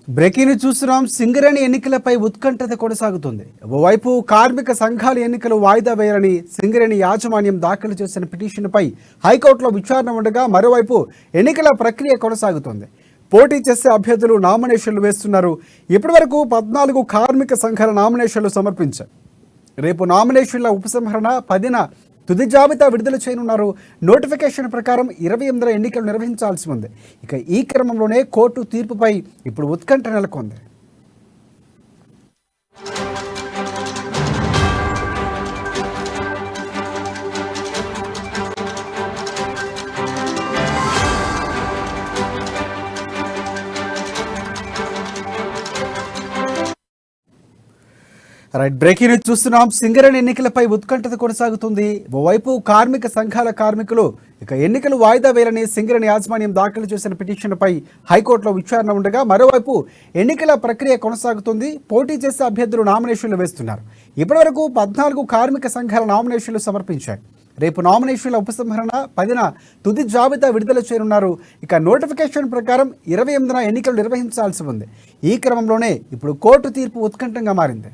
Breaking చూస్తున్నాం. సింగరేణి ఎన్నికలపై ఉత్కంఠత కొనసాగుతుంది. ఓవైపు కార్మిక సంఘాల ఎన్నికలు వాయిదా వేయాలని సింగరేణి యాజమాన్యం దాఖలు చేసిన పిటిషన్పై హైకోర్టులో విచారణ ఉండగా, మరోవైపు ఎన్నికల ప్రక్రియ కొనసాగుతోంది. పోటీ చేసే అభ్యర్థులు నామినేషన్లు వేస్తున్నారు. ఇప్పటివరకు 14 కార్మిక సంఘాల నామినేషన్లు సమర్పించారు. రేపు నామినేషన్ల ఉపసంహరణ, 10న తుది జాబితా విడుదల చేయనున్నారు. నోటిఫికేషన్ ప్రకారం 28న ఎన్నికలు నిర్వహించాల్సి ఉంది. ఇక ఈ క్రమంలోనే కోర్టు తీర్పుపై ఇప్పుడు ఉత్కంఠ నెలకొంది. బ్రేకింగ్ న్యూస్ చూస్తున్నాం. సింగరేణి ఎన్నికలపై ఉత్కంఠత కొనసాగుతుంది. ఓవైపు కార్మిక సంఘాల కార్మికులు ఇక ఎన్నికలు వాయిదా వేయాలని సింగరేణి యాజమాన్యం దాఖలు చేసిన పిటిషన్పై హైకోర్టులో విచారణ ఉండగా, మరోవైపు ఎన్నికల ప్రక్రియ కొనసాగుతుంది. పోటీ చేసే అభ్యర్థులు నామినేషన్లు వేస్తున్నారు. ఇప్పటివరకు 14 కార్మిక సంఘాల నామినేషన్లు సమర్పించారు. రేపు నామినేషన్ల ఉపసంహరణ, 10న తుది జాబితా విడుదల చేయనున్నారు. ఇక నోటిఫికేషన్ ప్రకారం 28న ఎన్నికలు నిర్వహించాల్సి ఉంది. ఈ క్రమంలోనే ఇప్పుడు కోర్టు తీర్పు ఉత్కంఠంగా మారింది.